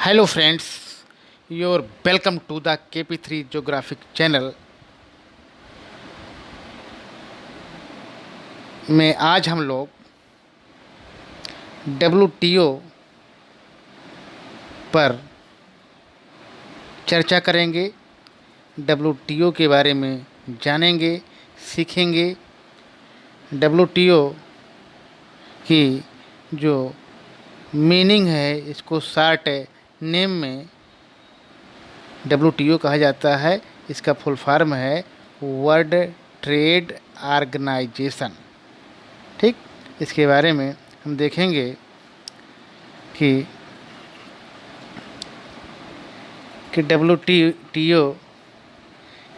Hello friends, you're welcome to the KP3 Geographic channel में आज हम लोग WTO पर चर्चा करेंगे। WTO के बारे में जानेंगे, सीखेंगे। WTO की जो मीनिंग है, इसको शार्ट नेम में WTO कहा जाता है। इसका फुल फॉर्म है वर्ल्ड ट्रेड ऑर्गेनाइजेशन। ठीक, इसके बारे में हम देखेंगे कि WTO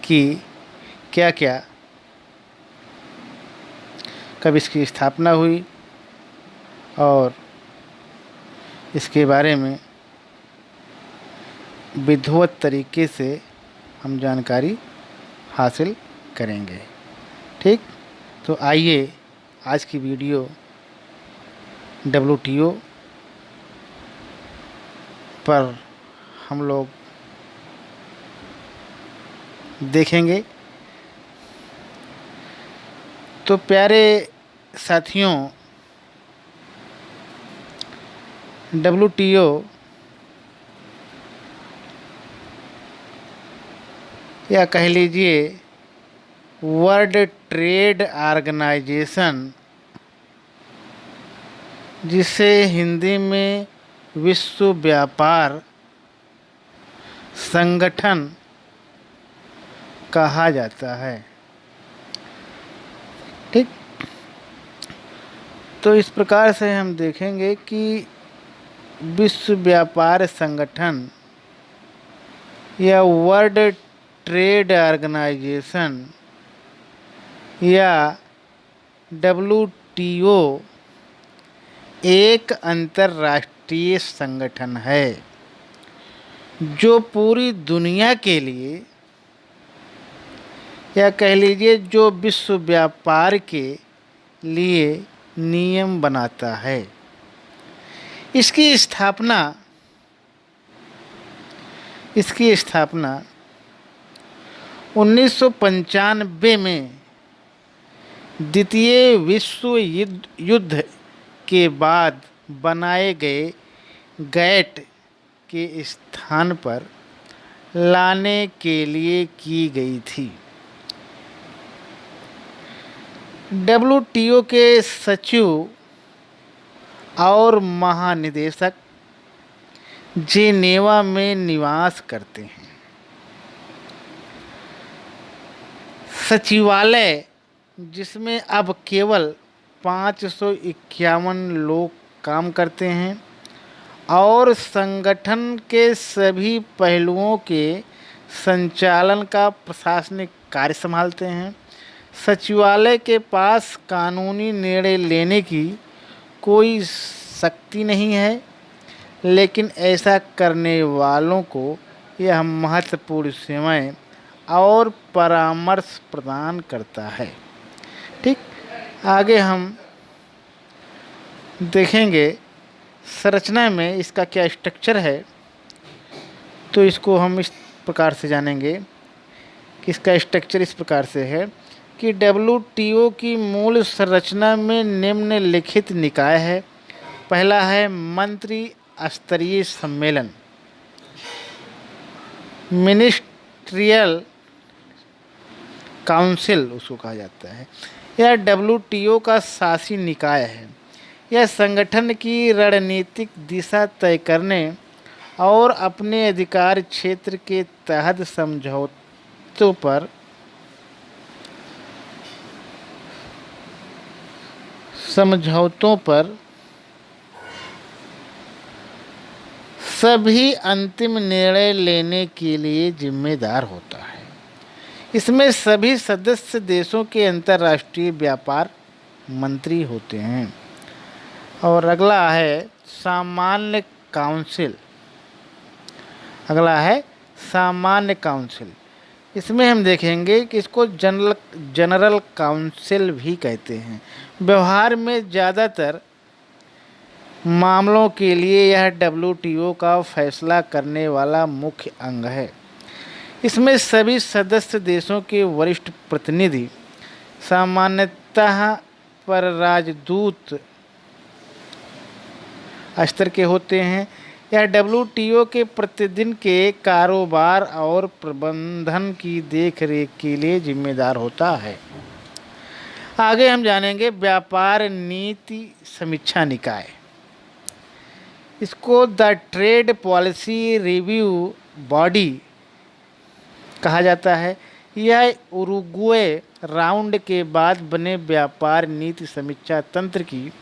की क्या क्या, कब इसकी स्थापना हुई और इसके बारे में विधिवत तरीके से हम जानकारी हासिल करेंगे। ठीक, तो आइए आज की वीडियो WTO पर हम लोग देखेंगे। तो प्यारे साथियों, WTO या कह लीजिए वर्ल्ड ट्रेड ऑर्गेनाइजेशन, जिसे हिंदी में विश्व व्यापार संगठन कहा जाता है। ठीक, तो इस प्रकार से हम देखेंगे कि विश्व व्यापार संगठन या वर्ल्ड ट्रेड ऑर्गेनाइजेशन या WTO एक अंतर्राष्ट्रीय संगठन है जो पूरी दुनिया के लिए, या कह लीजिए जो विश्व व्यापार के लिए नियम बनाता है। इसकी स्थापना 1995 में द्वितीय विश्व युद्ध के बाद बनाए गए गैट के स्थान पर लाने के लिए की गई थी। WTO के सचिव और महानिदेशक जेनेवा में निवास करते हैं। सचिवालय, जिसमें अब केवल 551 लोग काम करते हैं और संगठन के सभी पहलुओं के संचालन का प्रशासनिक कार्य संभालते हैं। सचिवालय के पास कानूनी निर्णय लेने की कोई शक्ति नहीं है, लेकिन ऐसा करने वालों को यह महत्वपूर्ण सेवाएं और परामर्श प्रदान करता है। ठीक, आगे हम देखेंगे संरचना में इसका क्या स्ट्रक्चर है। तो इसको हम इस प्रकार से जानेंगे कि इसका स्ट्रक्चर इस प्रकार से है कि WTO की मूल संरचना में निम्नलिखित निकाय है। पहला है मंत्री स्तरीय सम्मेलन, मिनिस्ट्रियल काउंसिल उसको कहा जाता है। यह WTO का शासी निकाय है। यह संगठन की रणनीतिक दिशा तय करने और अपने अधिकार क्षेत्र के तहत समझौतों पर सभी अंतिम निर्णय लेने के लिए जिम्मेदार होता है। इसमें सभी सदस्य देशों के अंतर्राष्ट्रीय व्यापार मंत्री होते हैं। और अगला है सामान्य काउंसिल। इसमें हम देखेंगे कि इसको जनरल काउंसिल भी कहते हैं। व्यवहार में ज़्यादातर मामलों के लिए यह डब्ल्यूटीओ का फैसला करने वाला मुख्य अंग है। इसमें सभी सदस्य देशों के वरिष्ठ प्रतिनिधि सामान्यतः पर राजदूत स्तर के होते हैं। यह डब्ल्यूटीओ के प्रतिदिन के कारोबार और प्रबंधन की देखरेख के लिए जिम्मेदार होता है। आगे हम जानेंगे व्यापार नीति समीक्षा निकाय। इसको the trade policy review body कहा जाता है। यह उरुग्वे राउंड के बाद बने व्यापार नीति समीक्षा तंत्र की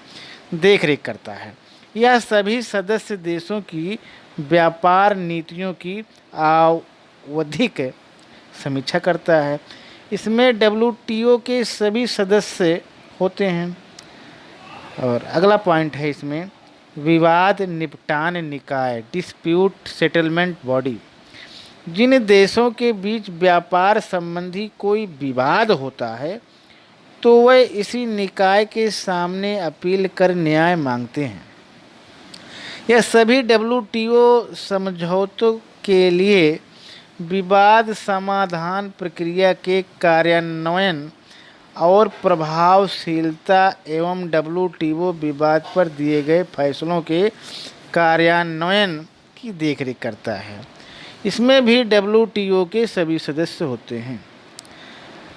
देखरेख करता है। यह सभी सदस्य देशों की व्यापार नीतियों की आवधिक समीक्षा करता है। इसमें डब्ल्यूटीओ के सभी सदस्य होते हैं। और अगला पॉइंट है इसमें विवाद निपटान निकाय, डिस्प्यूट सेटलमेंट बॉडी। जिन देशों के बीच व्यापार संबंधी कोई विवाद होता है तो वह इसी निकाय के सामने अपील कर न्याय मांगते हैं। यह सभी डब्ल्यूटीओ समझौतों के लिए विवाद समाधान प्रक्रिया के कार्यान्वयन और प्रभावशीलता एवं डब्ल्यूटीओ विवाद पर दिए गए फैसलों के कार्यान्वयन की देखरेख करता है। इसमें भी डब्ल्यूटीओ के सभी सदस्य होते हैं।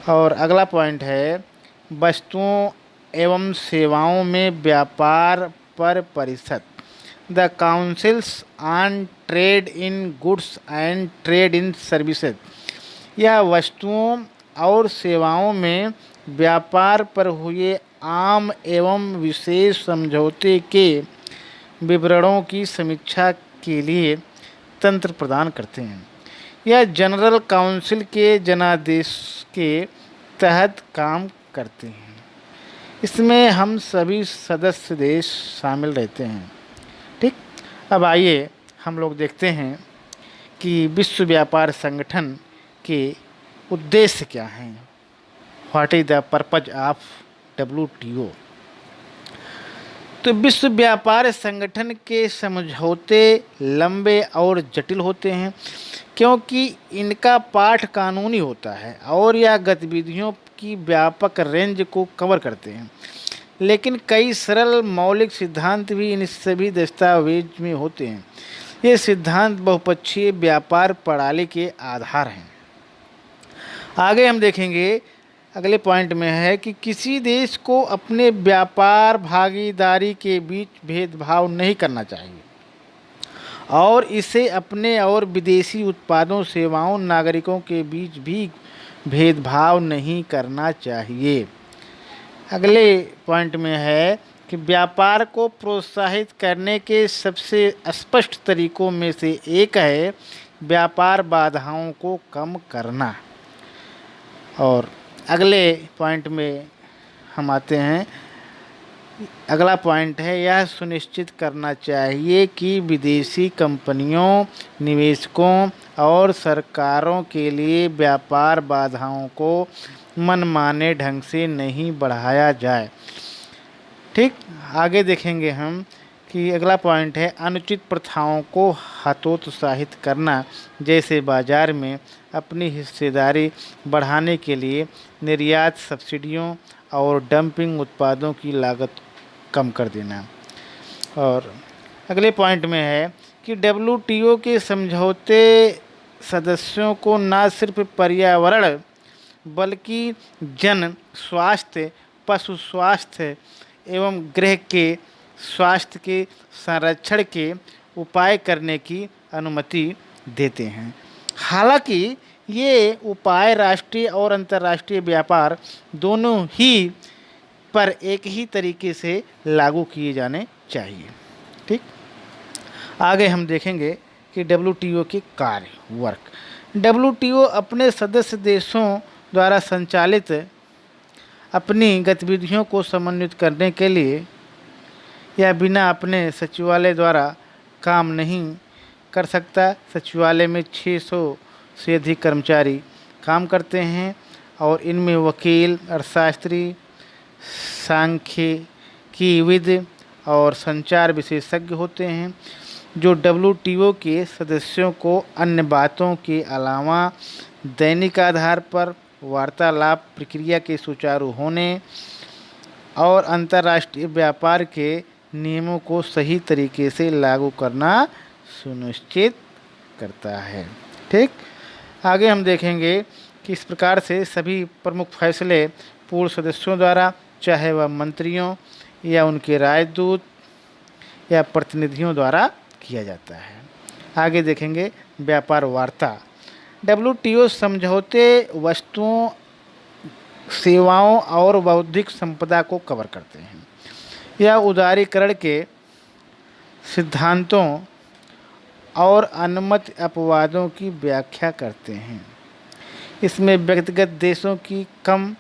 और अगला पॉइंट है वस्तुओं एवं सेवाओं में व्यापार पर परिषद, the councils on trade in goods and trade in services. यह वस्तुओं और सेवाओं में व्यापार पर हुए आम एवं विशेष समझौते के विवरणों की समीक्षा के लिए तंत्र प्रदान करते हैं। यह जनरल काउंसिल के जनादेश के तहत काम करते हैं। इसमें हम सभी सदस्य देश शामिल रहते हैं। ठीक, अब आइए हम लोग देखते हैं कि विश्व व्यापार संगठन के उद्देश्य क्या हैं। What is the purpose of WTO. तो विश्व व्यापार संगठन के समझौते लंबे और जटिल होते हैं क्योंकि इनका पाठ कानूनी होता है और यह गतिविधियों की व्यापक रेंज को कवर करते हैं। लेकिन कई सरल मौलिक सिद्धांत भी इन सभी दस्तावेज में होते हैं। ये सिद्धांत बहुपक्षीय व्यापार प्रणाली के आधार हैं। आगे हम देखेंगे अगले पॉइंट में है कि किसी देश को अपने व्यापार भागीदारी के बीच भेदभाव नहीं करना चाहिए और इसे अपने और विदेशी उत्पादों सेवाओं नागरिकों के बीच भी भेदभाव नहीं करना चाहिए। अगले पॉइंट में है कि व्यापार को प्रोत्साहित करने के सबसे स्पष्ट तरीकों में से एक है व्यापार बाधाओं को कम करना। और अगले पॉइंट में हम आते हैं। अगला पॉइंट है यह सुनिश्चित करना चाहिए कि विदेशी कंपनियों, निवेशकों और सरकारों के लिए व्यापार बाधाओं को मनमाने ढंग से नहीं बढ़ाया जाए। ठीक, आगे देखेंगे हम कि अगला पॉइंट है अनुचित प्रथाओं को हतोत्साहित करना, जैसे बाज़ार में अपनी हिस्सेदारी बढ़ाने के लिए निर्यात सब्सिडियों और डंपिंग उत्पादों की लागत कम कर देना। और अगले पॉइंट में है कि डब्ल्यूटीओ के समझौते सदस्यों को न सिर्फ पर्यावरण बल्कि जन स्वास्थ्य, पशु स्वास्थ्य एवं गृह के स्वास्थ्य के संरक्षण के उपाय करने की अनुमति देते हैं। हालांकि ये उपाय राष्ट्रीय और अंतर्राष्ट्रीय व्यापार दोनों ही पर एक ही तरीके से लागू किए जाने चाहिए। ठीक, आगे हम देखेंगे कि डब्ल्यूटीओ के कार्य वर्क। डब्ल्यूटीओ अपने सदस्य देशों द्वारा संचालित अपनी गतिविधियों को समन्वित करने के लिए या बिना अपने सचिवालय द्वारा काम नहीं कर सकता। सचिवालय में 600 से अधिक कर्मचारी काम करते हैं और इनमें वकील, अर्थशास्त्री, सांख्यिकीविद और संचार विशेषज्ञ होते हैं, जो WTO के सदस्यों को अन्य बातों के अलावा दैनिक आधार पर वार्तालाप प्रक्रिया के सुचारू होने और अंतर्राष्ट्रीय व्यापार के नियमों को सही तरीके से लागू करना सुनिश्चित करता है। ठीक, आगे हम देखेंगे कि इस प्रकार से सभी प्रमुख फैसले पूर्ण सदस्यों द्वारा, चाहे वह मंत्रियों या उनके राजदूत या प्रतिनिधियों द्वारा किया जाता है। आगे देखेंगे व्यापार वार्ता। WTO समझौते वस्तुओं, सेवाओं और बौद्धिक संपदा को कवर करते हैं। यह उदारीकरण के सिद्धांतों और अनुमति अपवादों की व्याख्या करते हैं। इसमें व्यक्तिगत देशों की कम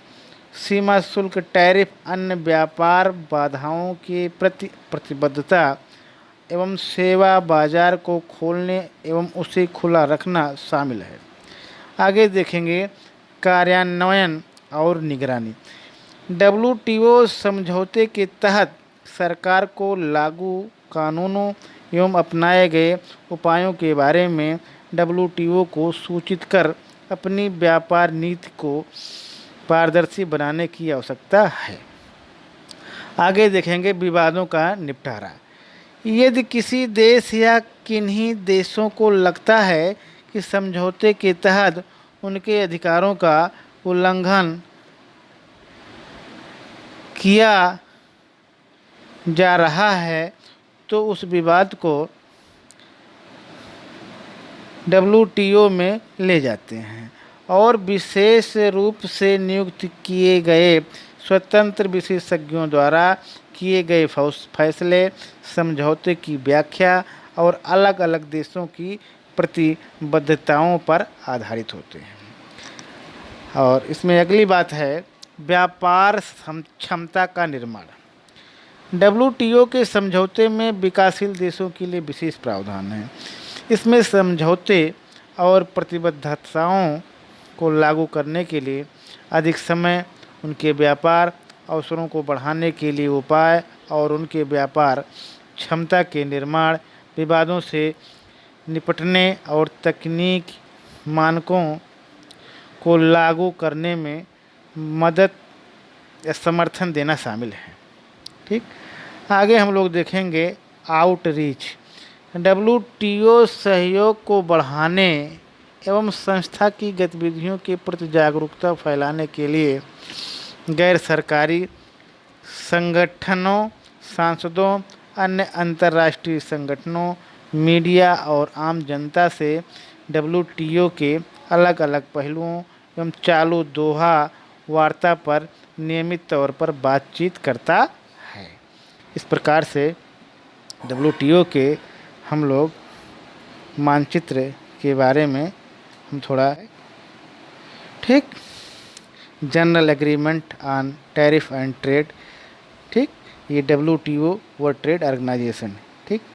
सीमा शुल्क, टैरिफ, अन्य व्यापार बाधाओं के प्रति प्रतिबद्धता एवं सेवा बाजार को खोलने एवं उसे खुला रखना शामिल है। आगे देखेंगे कार्यान्वयन और निगरानी। WTO समझौते के तहत सरकार को लागू कानूनों एवं अपनाए गए उपायों के बारे में WTO को सूचित कर अपनी व्यापार नीति को पारदर्शी बनाने की आवश्यकता है। आगे देखेंगे विवादों का निपटारा। यदि किसी देश या किन्हीं देशों को लगता है कि समझौते के तहत उनके अधिकारों का उल्लंघन किया जा रहा है, तो उस विवाद को WTO में ले जाते हैं और विशेष रूप से नियुक्त किए गए स्वतंत्र विशेषज्ञों द्वारा किए गए फैसले समझौते की व्याख्या और अलग अलग देशों की प्रतिबद्धताओं पर आधारित होते हैं। और इसमें अगली बात है व्यापार क्षमता का निर्माण। WTO के समझौते में विकासशील देशों के लिए विशेष प्रावधान है। इसमें समझौते और प्रतिबद्धताओं को लागू करने के लिए अधिक समय, उनके व्यापार अवसरों को बढ़ाने के लिए उपाय और उनके व्यापार क्षमता के निर्माण, विवादों से निपटने और तकनीक मानकों को लागू करने में मदद या समर्थन देना शामिल है। ठीक, आगे हम लोग देखेंगे आउटरीच। WTO सहयोग को बढ़ाने एवं संस्था की गतिविधियों के प्रति जागरूकता फैलाने के लिए गैर सरकारी संगठनों, सांसदों, अन्य अंतर्राष्ट्रीय संगठनों, मीडिया और आम जनता से WTO के अलग अलग पहलुओं एवं चालू दोहा वार्ता पर नियमित तौर पर बातचीत करता है। इस प्रकार से WTO के हम लोग मानचित्र के बारे में हम थोड़ा, ठीक, general agreement on tariff and trade, ठीक, ये WTO वर्ल्ड ट्रेड ऑर्गेनाइजेशन है। ठीक।